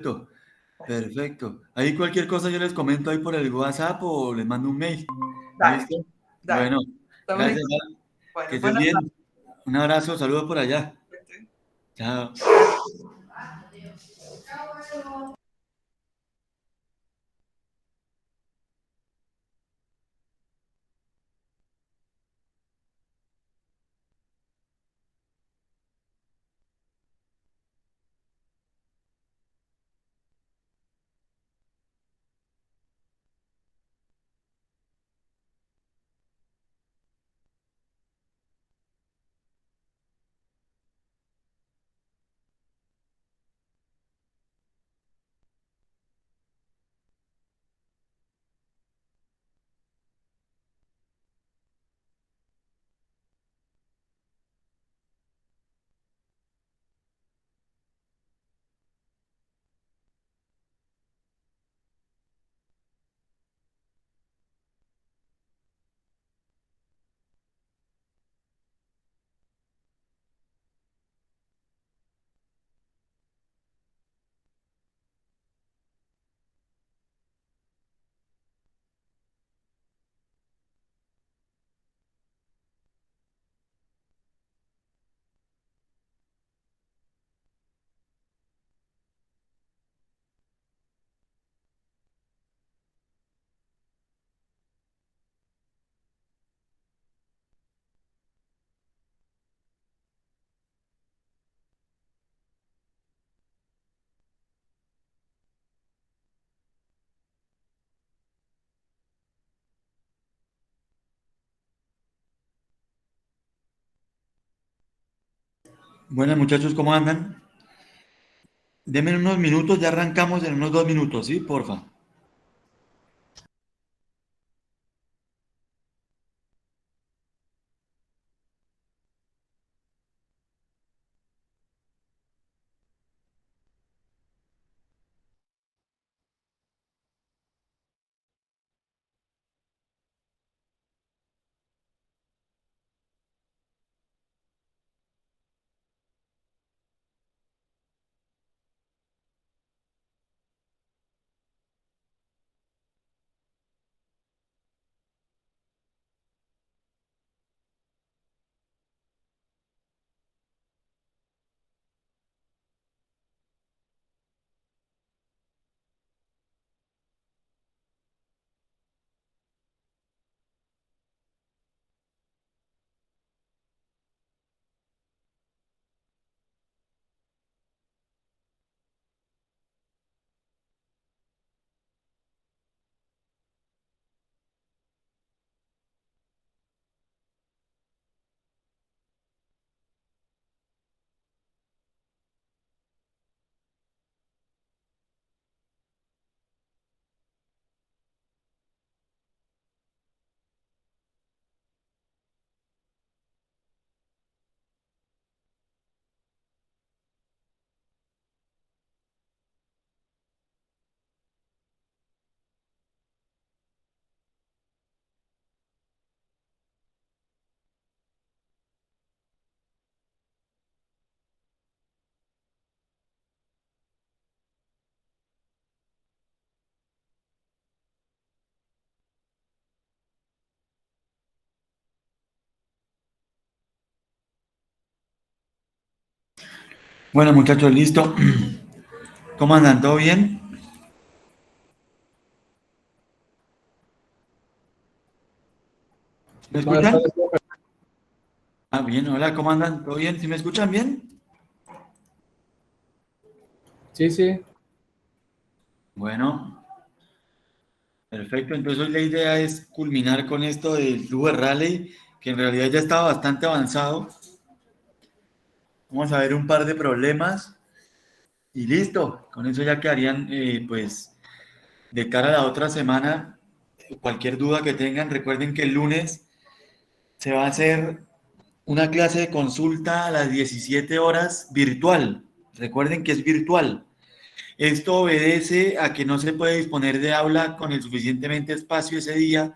Perfecto, perfecto. Ahí cualquier cosa yo les comento ahí por el WhatsApp o les mando un mail. Dale, ¿Listo? dale. Bueno, Estamos en gracias. contacto. Que Bueno, estés buenas bien. Un abrazo, saludos por allá. tardes. Chao. Buenas muchachos, ¿cómo andan? Denme unos minutos, ya arrancamos en unos 2 minutos, ¿sí? Porfa. Bueno muchachos, listo. ¿Cómo andan? ¿Todo bien? ¿Me Buenas escuchan? tardes, profe. Ah, bien, hola, ¿cómo andan? ¿Todo bien? ¿Sí me escuchan bien? Sí, sí, Bueno, perfecto. Entonces hoy la idea es culminar con esto del flujo de Raleigh, que en realidad ya estaba bastante avanzado. Vamos a ver un par de problemas y listo. Con eso ya quedarían, pues, de cara a la otra semana. Cualquier duda que tengan, recuerden que el lunes se va a hacer una clase de consulta a las 17 horas virtual. Recuerden que es virtual. Esto obedece a que no se puede disponer de aula con el suficientemente espacio ese día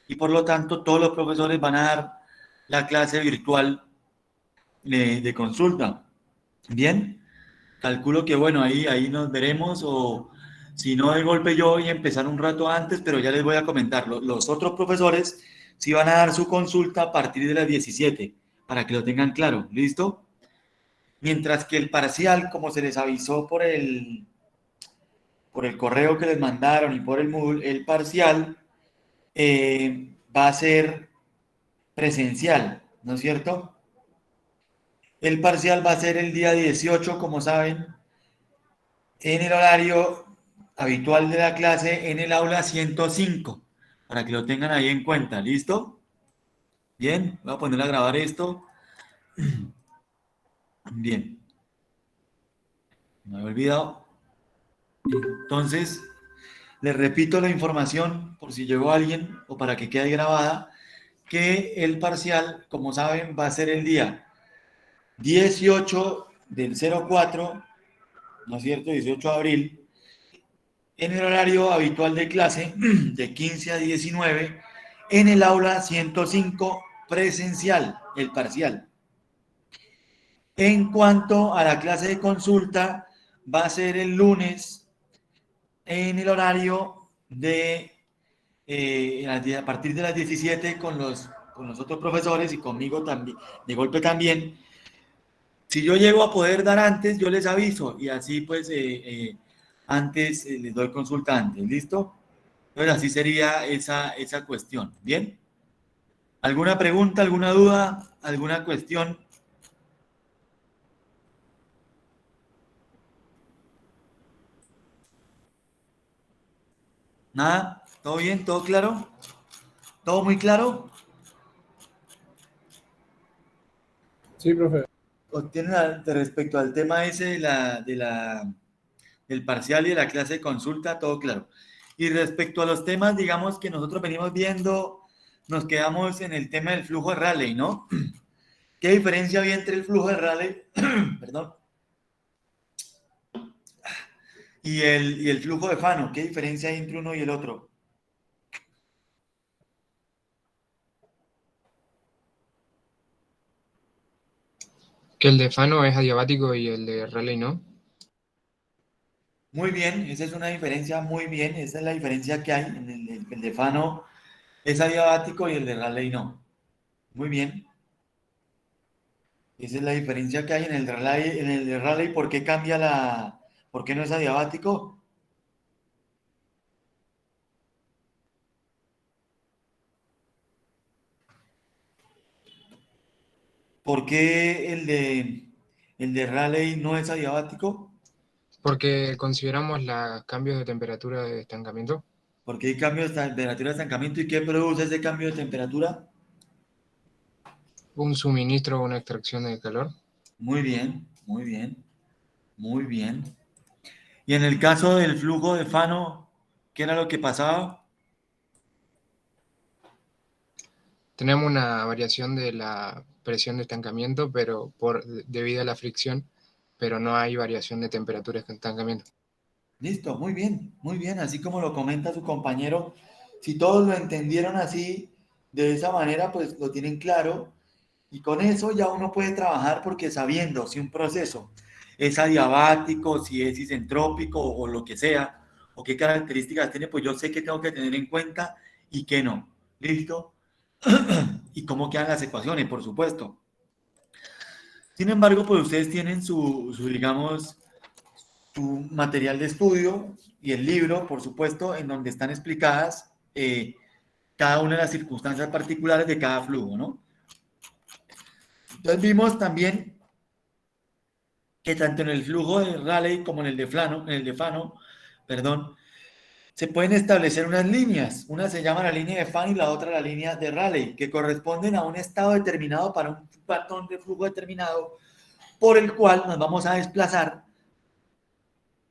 y por lo tanto todos los profesores van a dar la clase virtual de consulta. Bien, Calculo que bueno, ahí nos veremos o si no de golpe yo voy a empezar un rato antes, pero ya les voy a comentar. Los otros profesores sí van a dar su consulta a partir de las 17 para que lo tengan claro. ¿Listo? Mientras que el parcial, como se les avisó por el correo que les mandaron y por el Moodle, el parcial va a ser presencial, ¿no es cierto? El parcial va a ser el día 18, como saben, en el horario habitual de la clase en el aula 105, para que lo tengan ahí en cuenta. ¿Listo? Bien, voy a poner a grabar esto. Bien, me había olvidado. Entonces, les repito la información por si llegó alguien o para que quede grabada, que el parcial, como saben, va a ser el día 18 del 04, ¿no es cierto? 18 de abril, en el horario habitual de clase, de 15 a 19, en el aula 105 presencial, el parcial. En cuanto a la clase de consulta, va a ser el lunes en el horario de a partir de las 17 con los otros profesores y conmigo también, de golpe también. Si yo llego a poder dar antes, yo les aviso y así pues antes les doy consulta antes, ¿listo? Entonces así sería esa cuestión, ¿bien? ¿Alguna pregunta, alguna duda, alguna cuestión? ¿Nada? ¿Todo bien? ¿Todo claro? ¿Todo muy claro? Sí, profe. ¿O tienen respecto al tema ese del parcial y de la clase de consulta? Todo claro. Y respecto a los temas, digamos que nosotros venimos viendo, nos quedamos en el tema del flujo de Rayleigh, ¿no? ¿Qué diferencia había entre el flujo de Rayleigh, perdón, y el flujo de Fano? ¿Qué diferencia hay entre uno y el otro? Que el de Fano es adiabático y el de Rayleigh no. Muy bien, esa es una diferencia muy bien, esa es la diferencia que hay. El de Fano es adiabático y el de Rayleigh no. Muy bien, esa es la diferencia que hay en el de Rayleigh. ¿Por qué por qué no es adiabático? ¿Por qué el de Rayleigh no es adiabático? Porque consideramos los cambios de temperatura de estancamiento. Porque hay cambios de temperatura de estancamiento. ¿Y qué produce ese cambio de temperatura? Un suministro o una extracción de calor. Muy bien, muy bien, muy bien. Y en el caso del flujo de Fano, ¿qué era lo que pasaba? Tenemos una variación de la presión de estancamiento, pero debido a la fricción, pero no hay variación de temperatura de estancamiento. Listo, muy bien, así como lo comenta su compañero. Si todos lo entendieron así, de esa manera, pues lo tienen claro. Y con eso ya uno puede trabajar porque sabiendo si un proceso es adiabático, si es isentrópico o lo que sea, o qué características tiene, pues yo sé que tengo que tener en cuenta y qué no. ¿Listo? Y cómo quedan las ecuaciones, por supuesto. Sin embargo, pues ustedes tienen digamos, su material de estudio y el libro, por supuesto, en donde están explicadas cada una de las circunstancias particulares de cada flujo, ¿no? Entonces vimos también que tanto en el flujo de Rayleigh como en el de Fano, perdón, se pueden establecer unas líneas. Una se llama la línea de Fano y la otra la línea de Rayleigh, que corresponden a un estado determinado para un patrón de flujo determinado, por el cual nos vamos a desplazar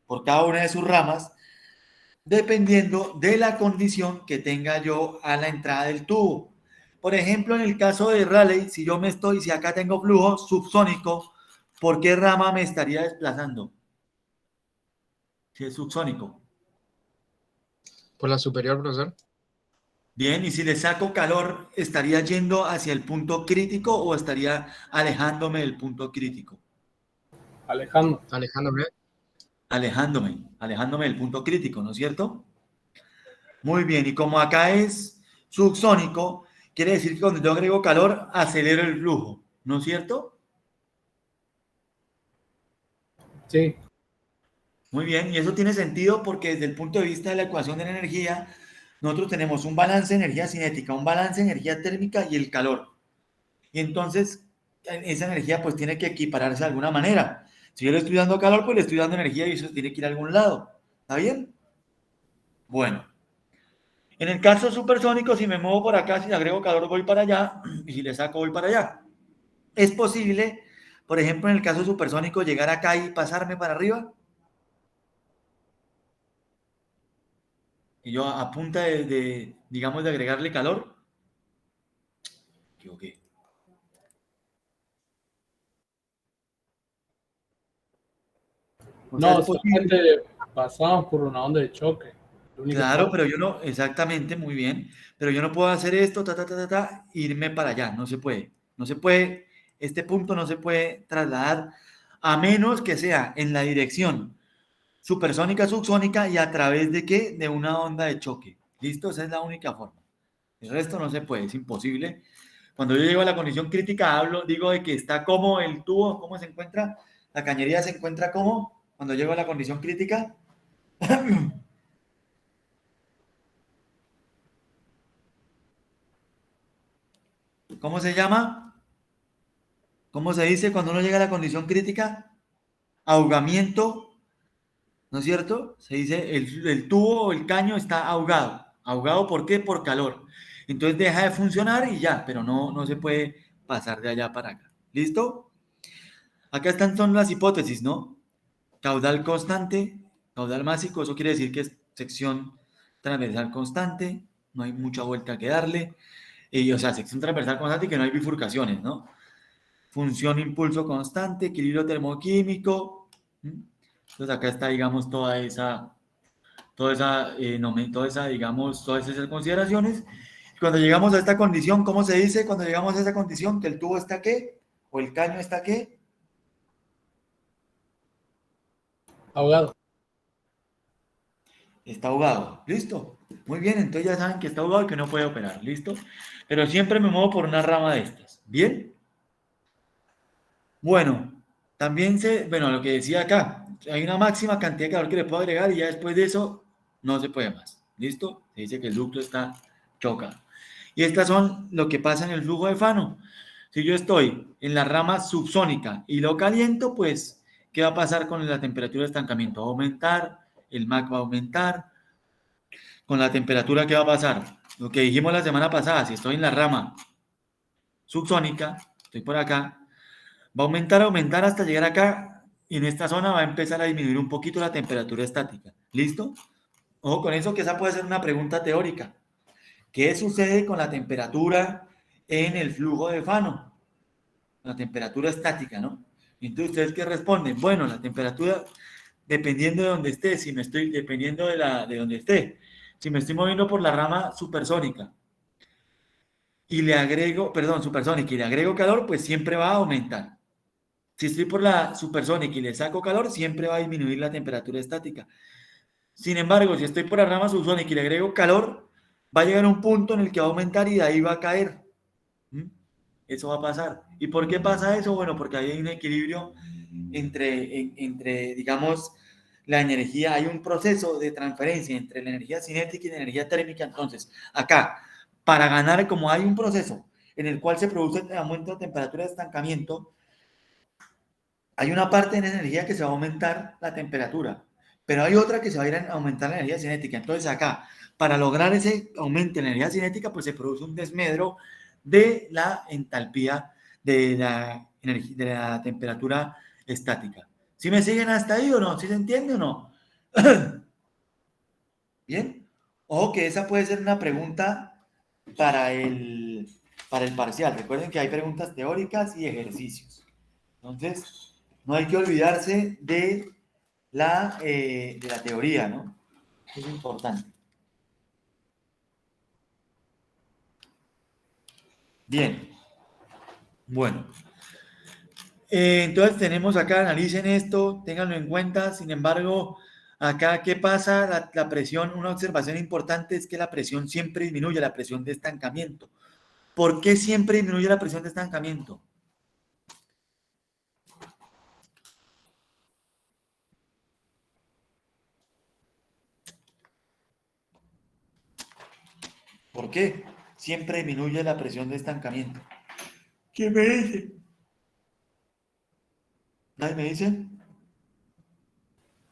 por cada una de sus ramas, dependiendo de la condición que tenga yo a la entrada del tubo. Por ejemplo, en el caso de Rayleigh, si acá tengo flujo subsónico, ¿por qué rama me estaría desplazando? Si es subsónico. Por la superior, profesor. Bien, y si le saco calor, ¿estaría yendo hacia el punto crítico o estaría alejándome del punto crítico? Alejandro. Alejándome. alejándome del punto crítico, ¿no es cierto? Muy bien, y como acá es subsónico, quiere decir que cuando yo agrego calor, acelero el flujo, ¿no es cierto? Sí. Muy bien, y eso tiene sentido porque desde el punto de vista de la ecuación de la energía, nosotros tenemos un balance de energía cinética, un balance de energía térmica y el calor. Y entonces, esa energía pues tiene que equipararse de alguna manera. Si yo le estoy dando calor, pues le estoy dando energía y eso tiene que ir a algún lado. ¿Está bien? Bueno. En el caso supersónico, si me muevo por acá, si le agrego calor, voy para allá, y si le saco, voy para allá. ¿Es posible, por ejemplo, en el caso supersónico, llegar acá y pasarme para arriba? Y yo a punta digamos, de agregarle calor. Me equivoqué. O sea, No, es posible. solamente pasamos por una onda de choque. La única Claro, forma. pero yo no, exactamente, muy bien. Pero yo no puedo hacer esto, irme para allá. No se puede. No se puede. Este punto no se puede trasladar a menos que sea en la dirección supersónica, subsónica y a través de qué? De una onda de choque. ¿Listo? Esa es la única forma. El resto no se puede, es imposible. Cuando yo llego a la condición crítica, digo de que está como el tubo, ¿cómo se encuentra? La cañería se encuentra como cuando llego a la condición crítica. ¿Cómo se llama? ¿Cómo se dice cuando uno llega a la condición crítica? Ahogamiento, ¿no es cierto? Se dice el tubo o el caño está ahogado. ¿Ahogado por qué? Por calor. Entonces deja de funcionar y ya, pero no se puede pasar de allá para acá. ¿Listo? Acá son las hipótesis, ¿no? Caudal constante, caudal másico, eso quiere decir que es sección transversal constante, no hay mucha vuelta que darle. O sea, sección transversal constante y que no hay bifurcaciones, ¿no? Función impulso constante, equilibrio termoquímico. Entonces acá está, digamos, digamos, todas esas consideraciones. Cuando llegamos a esta condición, ¿cómo se dice? Cuando llegamos a esa condición, que el tubo está ¿qué? O el caño está ¿qué? Ahogado. Está ahogado. ¿Listo? Muy bien, entonces ya saben que está ahogado y que no puede operar. ¿Listo? Pero siempre me muevo por una rama de estas. ¿Bien? Bueno, bueno, lo que decía acá, hay una máxima cantidad de calor que le puedo agregar y ya después de eso no se puede más. ¿Listo? Se dice que el ducto está chocado. Y estas son lo que pasa en el flujo de Fano. Si yo estoy en la rama subsónica y lo caliento, pues, ¿qué va a pasar con la temperatura de estancamiento? Va a aumentar, el MAC va a aumentar. Con la temperatura, ¿qué va a pasar? Lo que dijimos la semana pasada, si estoy en la rama subsónica, estoy por acá, va a aumentar hasta llegar acá y en esta zona va a empezar a disminuir un poquito la temperatura estática. ¿Listo? Ojo con eso, que esa puede ser una pregunta teórica. ¿Qué sucede con la temperatura en el flujo de Fano? La temperatura estática, ¿no? Entonces, ¿ustedes qué responden? Bueno, la temperatura, dependiendo de donde esté, dependiendo de donde esté, si me estoy moviendo por la rama supersónica y le agrego, perdón, supersónica y le agrego calor, pues siempre va a aumentar. Si estoy por la supersónica y le saco calor, siempre va a disminuir la temperatura estática. Sin embargo, si estoy por la rama subsónica y le agrego calor, va a llegar a un punto en el que va a aumentar y de ahí va a caer. ¿Mm? Eso va a pasar. ¿Y por qué pasa eso? Bueno, porque ahí hay un equilibrio entre, digamos, la energía, hay un proceso de transferencia entre la energía cinética y la energía térmica. Entonces, acá, para ganar, como hay un proceso en el cual se produce el aumento de temperatura de estancamiento, hay una parte de la energía que se va a aumentar la temperatura, pero hay otra que se va a ir a aumentar la energía cinética. Entonces acá, para lograr ese aumento en la energía cinética, pues se produce un desmedro de la entalpía de la temperatura estática. ¿Sí me siguen hasta ahí o no? ¿Sí se entiende o no? Bien. Ojo que esa puede ser una pregunta para para el parcial. Recuerden que hay preguntas teóricas y ejercicios. Entonces, no hay que olvidarse de la teoría, ¿no? Es importante. Bien. Bueno. Entonces tenemos acá, analicen esto, ténganlo en cuenta. Sin embargo, acá, ¿qué pasa? La presión, una observación importante es que la presión siempre disminuye, la presión de estancamiento. ¿Por qué siempre disminuye la presión de estancamiento? ¿Por qué? Siempre disminuye la presión de estancamiento. ¿Quién me dice? ¿Nadie me dice?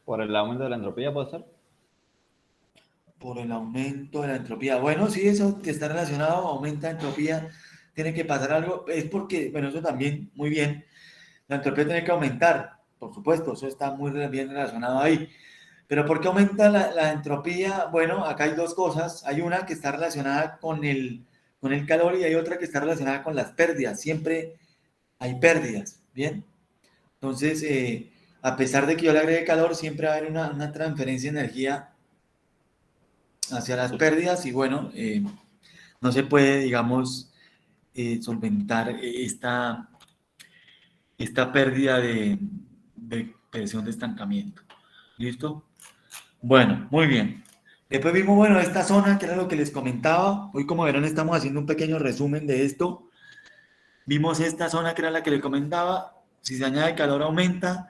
Por el aumento de la entropía, ¿puede ser? Por el aumento de la entropía. Bueno, sí, eso que está relacionado, aumenta la entropía, tiene que pasar algo. Es porque, bueno, eso también, muy bien. La entropía tiene que aumentar, por supuesto, eso está muy bien relacionado ahí. Pero ¿por qué aumenta la entropía? Bueno, acá hay dos cosas. Hay una que está relacionada con el calor y hay otra que está relacionada con las pérdidas. Siempre hay pérdidas, ¿bien? Entonces, a pesar de que yo le agregue calor, siempre va a haber una transferencia de energía hacia las pérdidas y bueno, no se puede, digamos, solventar esta pérdida de presión de estancamiento. ¿Listo? Bueno, muy bien. Después vimos, bueno, esta zona, que era lo que les comentaba. Hoy, como verán, estamos haciendo un pequeño resumen de esto. Vimos esta zona que era la que les comentaba. Si se añade calor, aumenta.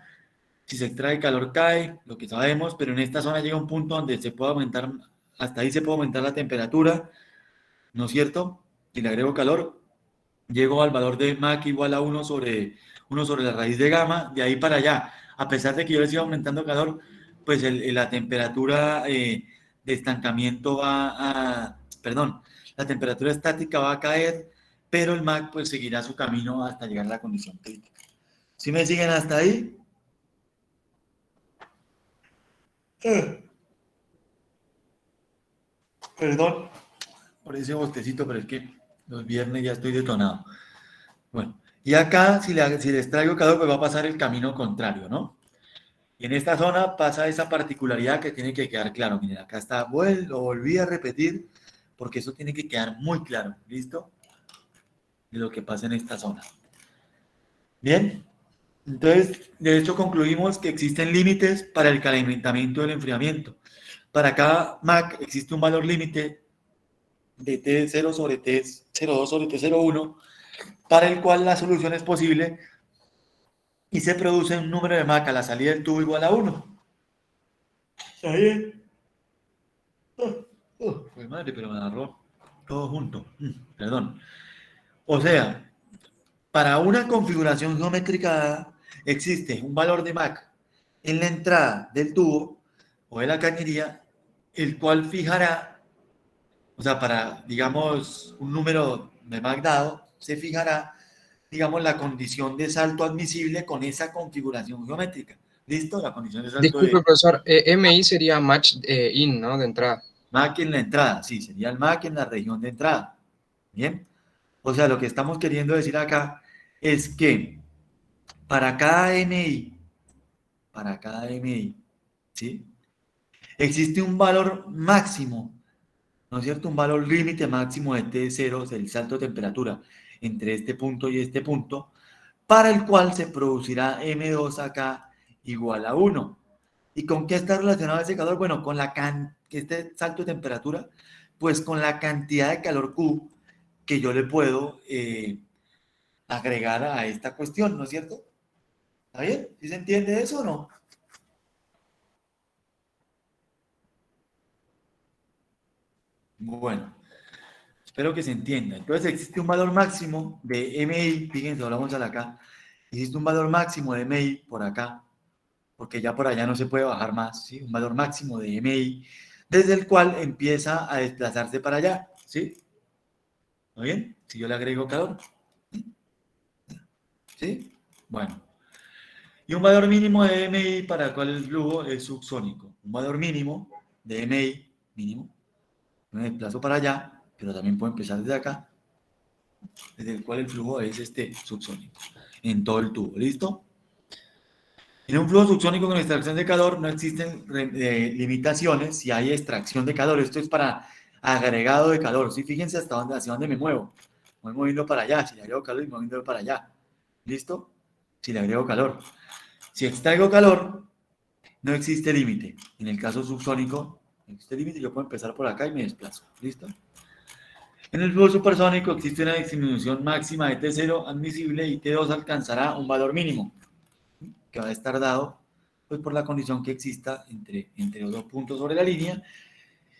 Si se extrae calor, cae, lo que sabemos. Pero en esta zona llega un punto donde se puede aumentar, hasta ahí se puede aumentar la temperatura, ¿no es cierto? Si le agrego calor, llego al valor de Mach igual a uno sobre la raíz de gamma, de ahí para allá. A pesar de que yo le siga aumentando calor, pues la temperatura de estancamiento perdón, la temperatura estática va a caer, pero el Mach pues seguirá su camino hasta llegar a la condición crítica. ¿Sí me siguen hasta ahí? Perdón por ese bostecito, pero es que los viernes ya estoy detonado. Bueno, y acá si les traigo calor, pues va a pasar el camino contrario, ¿no? Y en esta zona pasa esa particularidad que tiene que quedar claro. Miren, acá está, lo volví a repetir, porque eso tiene que quedar muy claro, ¿listo? De lo que pasa en esta zona. Bien, entonces, de hecho concluimos que existen límites para el calentamiento y el enfriamiento. Para cada Mach existe un valor límite de T0 sobre T02 sobre T01, para el cual la solución es posible y se produce un número de Mach a la salida del tubo igual a 1. ¿Está bien? Pues madre, pero me agarró todo junto. Perdón. O sea, para una configuración geométrica dada, existe un valor de Mach en la entrada del tubo o de la cañería, el cual fijará, o sea, para, digamos, un número de Mach dado, se fijará, digamos, la condición de salto admisible con esa configuración geométrica. ¿Listo? La condición de salto Disculpe, de profesor, MI sería match in, ¿no? De entrada. Mach en la entrada, sí, sería el Mach en la región de entrada. Bien. O sea, lo que estamos queriendo decir acá es que para cada MI, ¿sí? Existe un valor máximo, ¿no es cierto? Un valor límite máximo de T0, del salto de temperatura, entre este punto y este punto, para el cual se producirá M2 acá igual a 1. ¿Y con qué está relacionado ese calor? Bueno, con este salto de temperatura, pues con la cantidad de calor Q que yo le puedo agregar a esta cuestión, ¿no es cierto? ¿Está bien? ¿Sí se entiende eso o no? Bueno, espero que se entienda. Entonces existe un valor máximo de MI, fíjense, ahora vamos a acá. Existe un valor máximo de MI por acá, porque ya por allá no se puede bajar más, ¿sí? Un valor máximo de MI, desde el cual empieza a desplazarse para allá, ¿sí? ¿Muy bien? Si yo le agrego calor, ¿sí? Bueno. Y un valor mínimo de MI para el cual el flujo es subsónico. Un valor mínimo de MI, mínimo, me desplazo para allá, pero también puedo empezar desde acá, desde el cual el flujo es subsónico, en todo el tubo, ¿listo? En un flujo subsónico con extracción de calor no existen limitaciones si hay extracción de calor. Esto es para agregado de calor. ¿Sí? Fíjense hacia dónde me muevo. Me voy moviendo para allá. Si le agrego calor, me voy moviendo para allá. ¿Listo? si le agrego calor. Si extraigo calor, no existe límite. En el caso subsónico, no existe límite, yo puedo empezar por acá y me desplazo. ¿Listo? En el flujo supersónico existe una disminución máxima de T0 admisible y T2 alcanzará un valor mínimo, que va a estar dado pues, por la condición que exista entre los dos puntos sobre la línea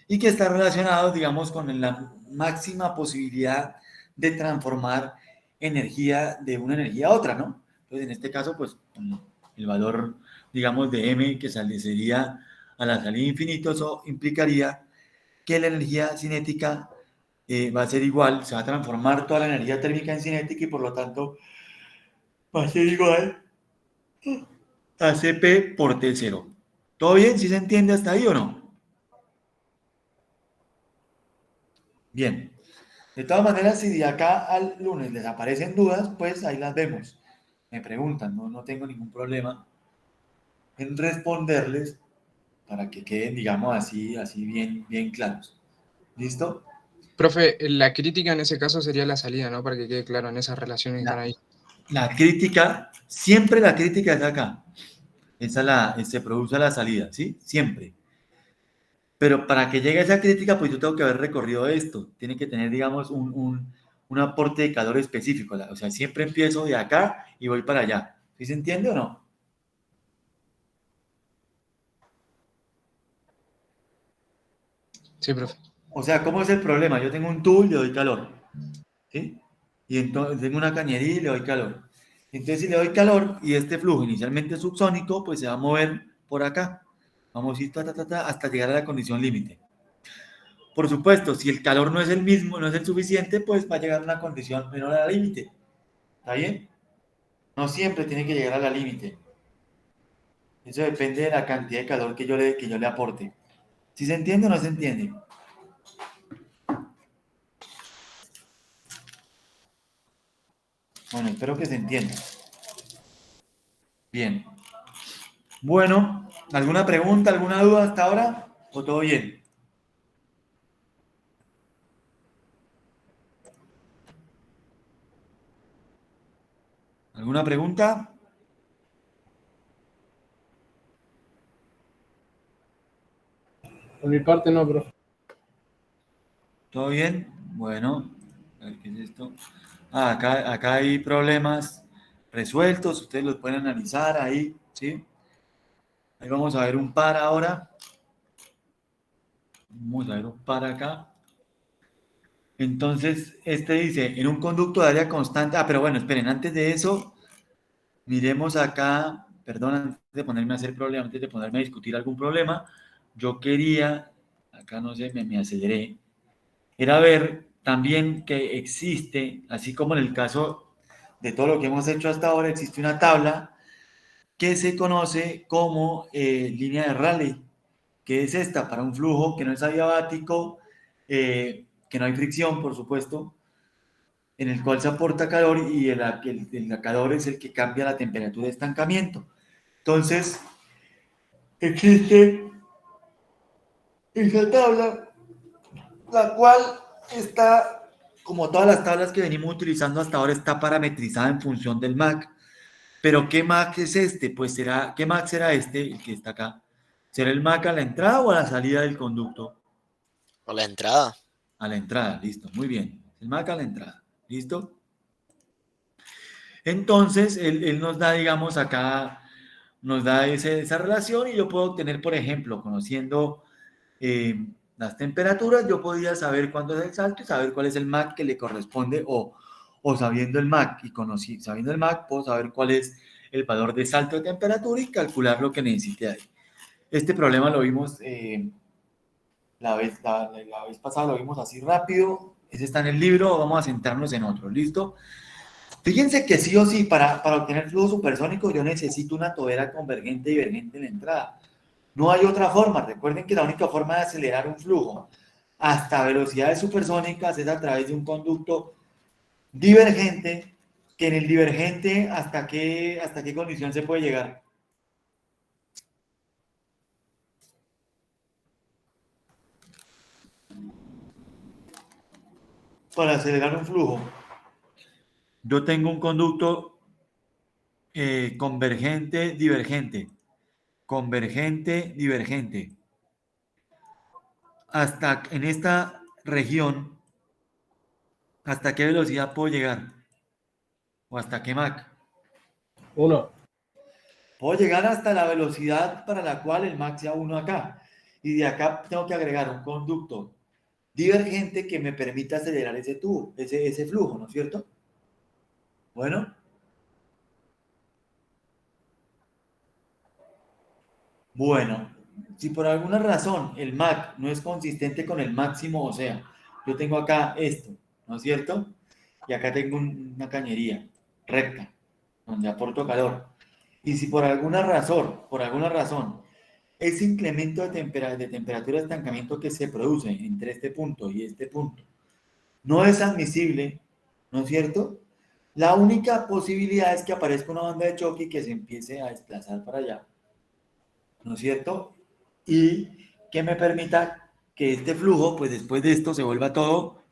y que está relacionado, digamos, con la máxima posibilidad de transformar energía de una energía a otra, ¿no? Entonces, en este caso, pues, el valor, digamos, de M que sería a la salida infinito, eso implicaría que la energía cinética va a ser igual, se va a transformar toda la energía térmica en cinética y por lo tanto va a ser igual a Cp por T0. ¿Todo bien? ¿Sí se entiende hasta ahí o no? Bien. De todas maneras, si de acá al lunes les aparecen dudas, pues ahí las vemos. Me preguntan, no tengo ningún problema en responderles para que queden, digamos, así bien claros. ¿Listo? Profe, la crítica en ese caso sería la salida, ¿no? Para que quede claro en esas relaciones que están La, ahí. la crítica, siempre la crítica es acá. Se produce a la salida, ¿sí? Siempre. Pero para que llegue a esa crítica, pues yo tengo que haber recorrido esto. Tiene que tener, digamos, un aporte de calor específico. O sea, siempre empiezo de acá y voy para allá. ¿Sí se entiende o no? Sí, profe. O sea, ¿cómo es el problema? Yo tengo un tubo y le doy calor, ¿sí? Y entonces tengo una cañería y le doy calor. Entonces, si le doy calor y este flujo inicialmente subsónico, pues se va a mover por acá. Vamos a ir hasta llegar a la condición límite. Por supuesto, si el calor no es el mismo, no es el suficiente, pues va a llegar a una condición menor a la límite. ¿Está bien? No siempre tiene que llegar a la límite. Eso depende de la cantidad de calor que yo le aporte. ¿Sí se entiende o no se entiende? Bueno, espero que se entienda. Bien. Bueno, ¿alguna pregunta, alguna duda hasta ahora? ¿O todo bien? ¿Alguna pregunta? Por mi parte no, profe. ¿Todo bien? Bueno, a ver qué es esto. Acá hay problemas resueltos, ustedes los pueden analizar ahí, ¿sí? Ahí vamos a ver un par ahora. Vamos a ver un par acá. Entonces, este dice, en un conducto de área constante. Pero bueno, esperen, antes de eso, miremos acá, perdón, antes de ponerme a hacer problema, antes de ponerme a discutir algún problema, yo quería, acá no sé, me aceleré, era ver también que existe, así como en el caso de todo lo que hemos hecho hasta ahora, existe una tabla que se conoce como línea de Rayleigh, que es esta, para un flujo que no es adiabático, que no hay fricción, por supuesto, en el cual se aporta calor y el calor es el que cambia la temperatura de estancamiento. Entonces, existe esa tabla, la cual está, como todas las tablas que venimos utilizando hasta ahora, está parametrizada en función del MAC. Pero ¿qué MAC es este? Pues ¿qué MAC será este, el que está acá? ¿Será el MAC a la entrada o a la salida del conducto? Por la entrada. A la entrada, listo, muy bien. El MAC a la entrada, ¿listo? Entonces, él nos da, digamos, acá, nos da esa relación y yo puedo obtener, por ejemplo, conociendo las temperaturas, yo podría saber cuándo es el salto y saber cuál es el MAC que le corresponde o sabiendo el MAC y sabiendo el MAC, puedo saber cuál es el valor de salto de temperatura y calcular lo que necesite ahí. Este problema lo vimos la vez pasada, lo vimos así rápido. Ese está en el libro, vamos a centrarnos en otro, ¿listo? Fíjense que sí o sí, para obtener flujo supersónico, yo necesito una tobera convergente y divergente en la entrada. No hay otra forma. Recuerden que la única forma de acelerar un flujo hasta velocidades supersónicas es a través de un conducto divergente, que en el divergente, ¿hasta qué condición se puede llegar? Para acelerar un flujo. Yo tengo un conducto convergente, divergente. Convergente, divergente. Hasta en esta región, ¿hasta qué velocidad puedo llegar? ¿O hasta qué Mach? 1. Puedo llegar hasta la velocidad para la cual el Mach sea 1 acá. Y de acá tengo que agregar un conducto divergente que me permita acelerar ese tubo, ese flujo, ¿no es cierto? Bueno. Bueno, si por alguna razón el Mach no es consistente con el máximo, o sea, yo tengo acá esto, ¿no es cierto? Y acá tengo una cañería recta, donde aporto calor. Y si por alguna razón, ese incremento de temperatura de estancamiento que se produce entre este punto y este punto no es admisible, ¿no es cierto? La única posibilidad es que aparezca una banda de choque y que se empiece a desplazar para allá, ¿no es cierto? Y que me permita que este flujo, pues después de esto se vuelva todo.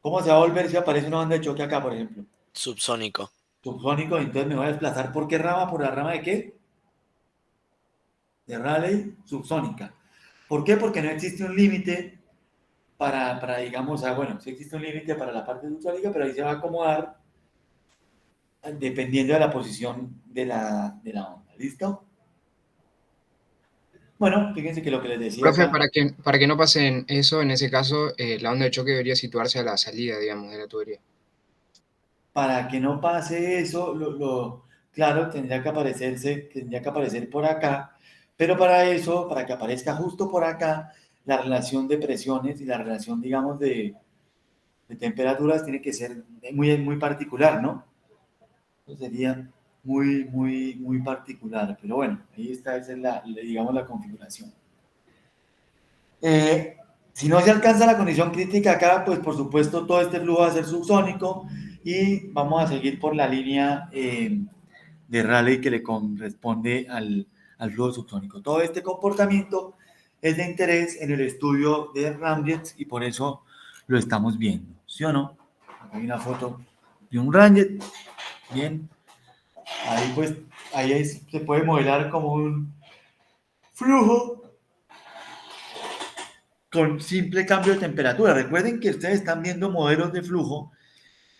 ¿Cómo se va a volver si aparece una banda de choque acá, por ejemplo? Subsónico. Subsónico, entonces me voy a desplazar. ¿Por qué rama? ¿Por la rama de qué? De Rayleigh subsónica. ¿Por qué? Porque no existe un límite digamos, bueno, sí existe un límite para la parte subsónica, pero ahí se va a acomodar dependiendo de la posición de la onda. ¿Listo? Bueno, fíjense que lo que les decía Profe, acá, para que no pase en eso, en ese caso, la onda de choque debería situarse a la salida, digamos, de la tubería. para que no pase eso, claro, tendría que aparecer por acá, pero para eso, para que aparezca justo por acá, la relación de presiones y la relación, digamos, de temperaturas tiene que ser muy, muy particular, ¿no? Eso sería muy particular, pero bueno, ahí está, esa es digamos, la configuración. Si no se alcanza la condición crítica acá, pues por supuesto todo este flujo va a ser subsónico y vamos a seguir por la línea de Rayleigh que le corresponde al flujo subsónico. Todo este comportamiento es de interés en el estudio de ramjets y por eso lo estamos viendo, ¿sí o no? Acá hay una foto de un ramjet, bien, ahí pues se puede modelar como un flujo con simple cambio de temperatura. Recuerden que ustedes están viendo modelos de flujo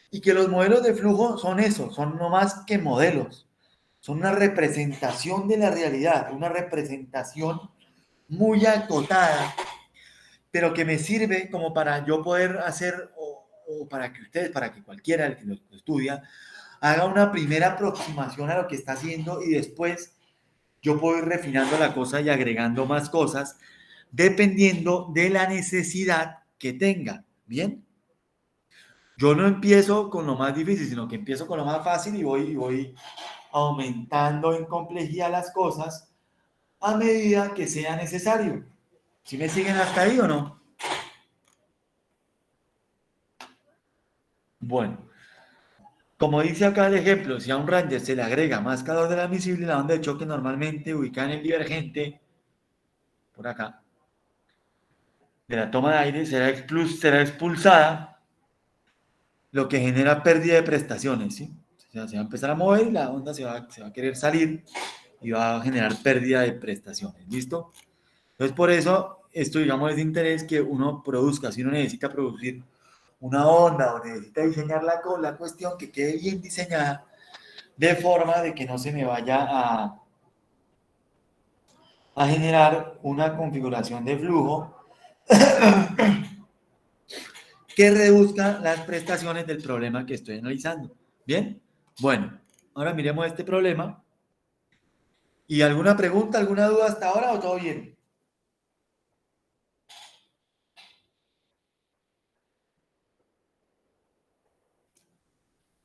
y que los modelos de flujo son eso, son no más que modelos, son una representación de la realidad, una representación muy acotada, pero que me sirve como para yo poder hacer, o para que ustedes, para que cualquiera el que lo estudia, haga una primera aproximación a lo que está haciendo y después yo puedo ir refinando la cosa y agregando más cosas dependiendo de la necesidad que tenga. ¿Bien? Yo no empiezo con lo más difícil, sino que empiezo con lo más fácil y voy aumentando en complejidad las cosas a medida que sea necesario. ¿Sí me siguen hasta ahí o no? Bueno, como dice acá el ejemplo, si a un Ranger se le agrega más calor del admisible, la onda de choque normalmente ubicada en el divergente, por acá, de la toma de aire será expulsada, lo que genera pérdida de prestaciones, ¿sí? O sea, se va a empezar a mover y la onda se va a querer salir y va a generar pérdida de prestaciones, ¿listo? Entonces, por eso, esto, digamos, es de interés que uno produzca, si uno necesita producir una onda o necesita diseñar la cuestión que quede bien diseñada, de forma de que no se me vaya a generar una configuración de flujo que reduzca las prestaciones del problema que estoy analizando. ¿Bien? Bueno, ahora miremos este problema. ¿Y alguna pregunta, alguna duda hasta ahora o todo bien?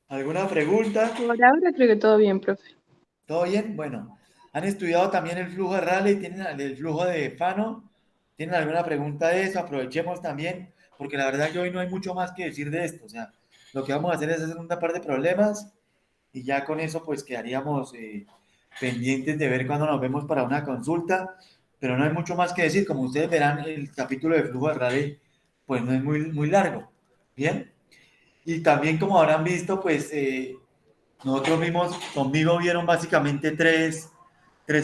¿Alguna pregunta? Por ahora creo que todo bien, profe. ¿Todo bien? Bueno, ¿han estudiado también el flujo de Rayleigh? ¿Tienen el flujo de Fano? ¿Tienen alguna pregunta de eso? Aprovechemos también, porque la verdad que hoy no hay mucho más que decir de esto. O sea, lo que vamos a hacer es hacer una par de problemas y ya con eso pues quedaríamos pendientes de ver cuándo nos vemos para una consulta, pero no hay mucho más que decir. Como ustedes verán, el capítulo de flujo de Rayleigh pues no es muy largo. ¿Bien? Y también como habrán visto, pues Nosotros vimos, conmigo vieron básicamente tres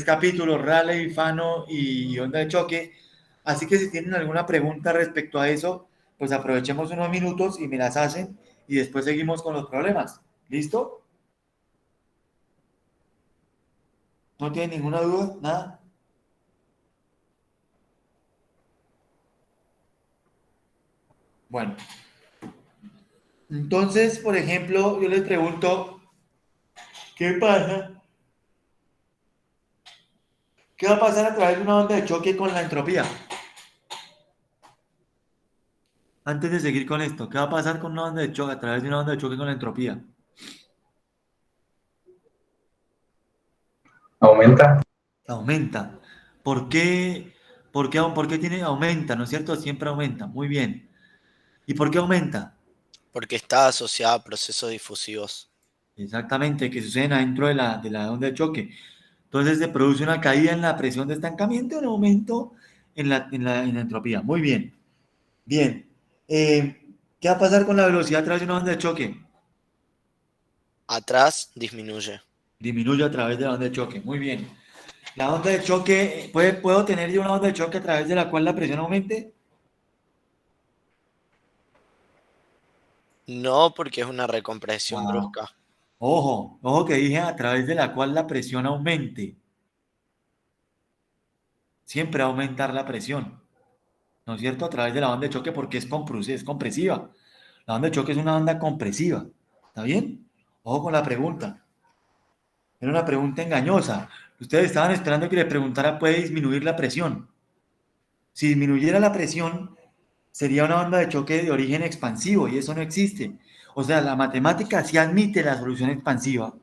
capítulos, Raleigh, Fano y onda de choque. Así que si tienen alguna pregunta respecto a eso, pues aprovechemos unos minutos y me las hacen y después seguimos con los problemas. ¿Listo? ¿No tienen ninguna duda? ¿Nada? Bueno, entonces, por ejemplo, yo les pregunto, ¿qué pasa? ¿Qué va a pasar a través de una onda de choque con la entropía? Antes de seguir con esto, ¿qué va a pasar con una onda de choque a través de una onda de choque con la entropía? Aumenta. Aumenta. ¿Por qué? ¿Por qué tiene aumenta? ¿No es cierto? Siempre aumenta. Muy bien. ¿Y por qué aumenta? Porque está asociada a procesos difusivos. Exactamente, que suceden adentro de la onda de choque. Entonces se produce una caída en la presión de estancamiento y un aumento en la entropía. Muy bien. Bien. ¿Qué va a pasar con la velocidad a través de una onda de choque? Atrás disminuye. Disminuye a través de la onda de choque. Muy bien. La onda de choque, ¿puedo tener yo una onda de choque a través de la cual la presión aumente? No, porque es una recompresión Wow. brusca. Ojo que dije a través de la cual la presión aumente. Siempre va a aumentar la presión, ¿no es cierto? A través de la onda de choque porque es compresiva. La onda de choque es una onda compresiva. ¿Está bien? Ojo con la pregunta. Era una pregunta engañosa. Ustedes estaban esperando que le preguntara, ¿puede disminuir la presión? Si disminuyera la presión, sería una onda de choque de origen expansivo y eso no existe. O sea, la matemática sí admite la solución expansiva,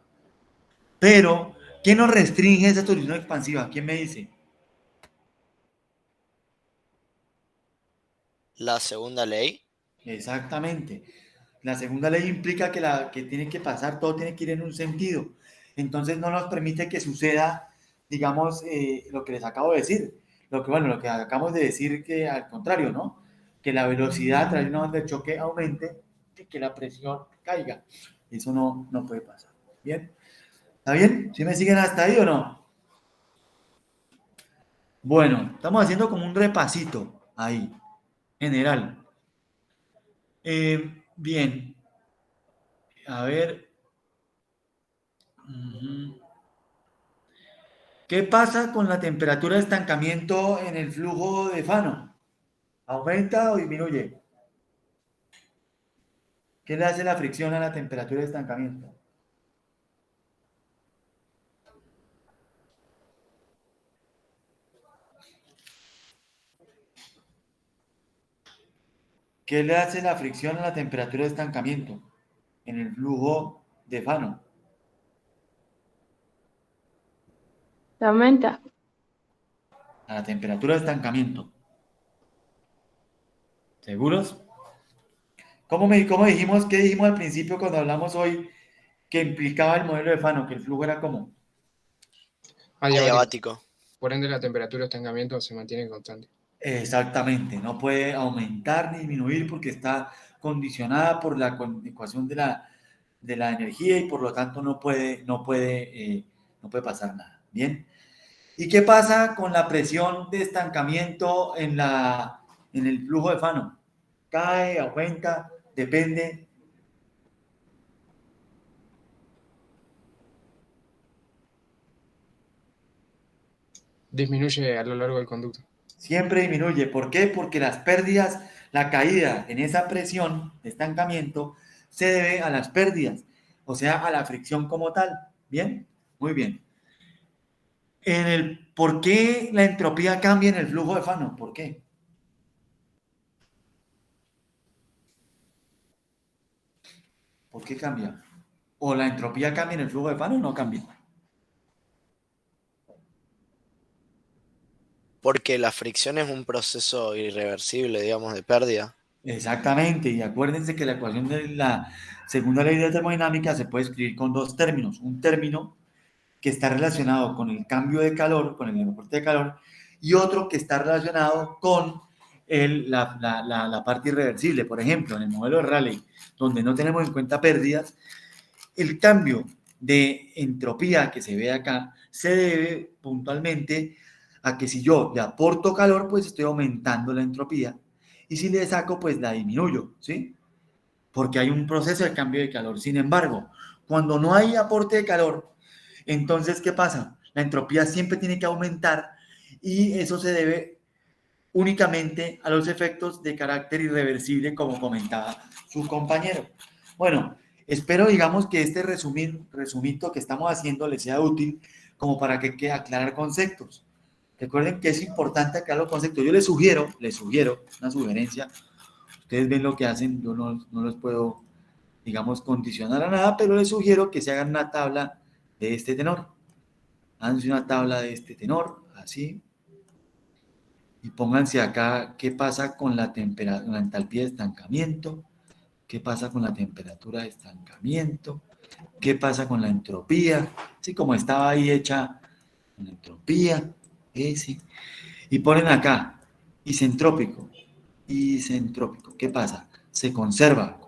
pero ¿qué nos restringe esa solución expansiva? ¿Quién me dice? La segunda ley. Exactamente. La segunda ley implica que tiene que pasar, todo tiene que ir en un sentido. Entonces no nos permite que suceda, digamos, lo que les acabo de decir. Lo que acabamos de decir que al contrario, ¿no? Que la velocidad a través de una onda de choque aumente y que la presión caiga. Eso no puede pasar. ¿Bien? ¿Está bien? ¿Sí me siguen hasta ahí o no? Bueno, estamos haciendo como un repasito ahí, general. Bien, a ver. Ujú. ¿Qué pasa con la temperatura de estancamiento en el flujo de Fano? ¿Aumenta o disminuye? ¿Qué le hace la fricción a la temperatura de estancamiento? ¿Qué le hace la fricción a la temperatura de estancamiento en el flujo de Fano? ¿Se aumenta? A la temperatura de estancamiento. ¿Seguros? ¿Cómo dijimos, qué dijimos al principio cuando hablamos hoy que implicaba el modelo de Fano, que el flujo era como? Adiabático. Adiabático. Por ende, la temperatura de estancamiento se mantiene constante. Exactamente, no puede aumentar ni disminuir porque está condicionada por la ecuación de la energía y por lo tanto no puede pasar nada. Bien. ¿Y qué pasa con la presión de estancamiento en el flujo de Fano? ¿Cae, aumenta, depende? Disminuye a lo largo del conducto. Siempre disminuye. ¿Por qué? Porque las pérdidas, la caída en esa presión de estancamiento se debe a las pérdidas, o sea, a la fricción como tal. ¿Bien? Muy bien. ¿Por qué la entropía cambia en el flujo de Fano? ¿Por qué? ¿Por qué cambia? ¿O la entropía cambia en el flujo de Fano o no cambia? Porque la fricción es un proceso irreversible, digamos, de pérdida. Exactamente, y acuérdense que la ecuación de la segunda ley de termodinámica se puede escribir con dos términos. Un término que está relacionado con el cambio de calor, con el aporte de calor, y otro que está relacionado con la parte irreversible. Por ejemplo, en el modelo de Rayleigh, donde no tenemos en cuenta pérdidas, el cambio de entropía que se ve acá se debe puntualmente a que si yo le aporto calor, pues estoy aumentando la entropía, y si le saco, pues la disminuyo, ¿sí? Porque hay un proceso de cambio de calor. Sin embargo, cuando no hay aporte de calor, entonces, ¿qué pasa? La entropía siempre tiene que aumentar, y eso se debe únicamente a los efectos de carácter irreversible, como comentaba su compañero. Bueno, espero, digamos, que este resumito que estamos haciendo les sea útil como para que aclarar conceptos. Recuerden que es importante aclarar los conceptos. Yo les sugiero, una sugerencia. Ustedes ven lo que hacen, yo no los puedo, digamos, condicionar a nada, pero les sugiero que se hagan una tabla de este tenor. Háganse una tabla de este tenor, así, y pónganse acá qué pasa con la temperatura, la entalpía de estancamiento, qué pasa con la temperatura de estancamiento, qué pasa con la entropía, así como estaba ahí hecha la entropía, ese, y ponen acá, isentrópico, ¿qué pasa? Se conserva.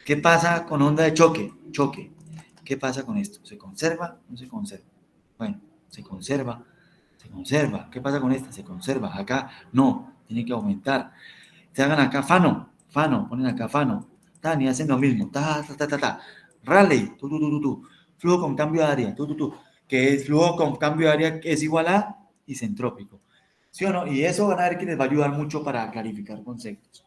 ¿Qué pasa con onda de choque? ¿Qué pasa con esto? ¿Se conserva? ¿No se conserva? Bueno, se conserva. ¿Qué pasa con esta? Se conserva. Acá no, tiene que aumentar. Se hagan acá Fano, ponen acá Fano. Y hacen lo mismo. Raleigh, flujo con cambio de área, que es flujo con cambio de área que es igual a isentrópico. ¿Sí o no? Y eso van a ver que les va a ayudar mucho para clarificar conceptos.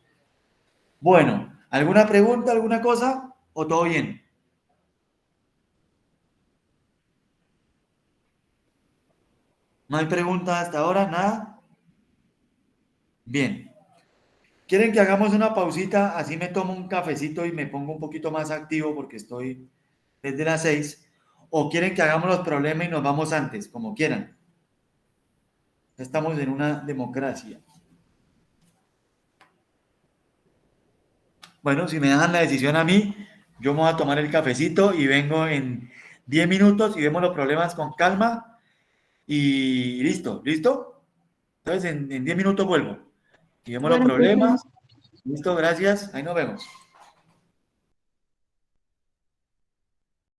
Bueno, ¿alguna pregunta, alguna cosa? ¿O todo bien? ¿No hay preguntas hasta ahora? ¿Nada? Bien. ¿Quieren que hagamos una pausita? Así me tomo un cafecito y me pongo un poquito más activo porque estoy desde las 6. ¿O quieren que hagamos los problemas y nos vamos antes? Como quieran. Estamos en una democracia. Bueno, si me dejan la decisión a mí, yo me voy a tomar el cafecito y vengo en 10 minutos y vemos los problemas con calma y listo. Entonces en 10 minutos vuelvo y vemos los Bueno, profe. problemas. Listo, gracias. Ahí nos vemos.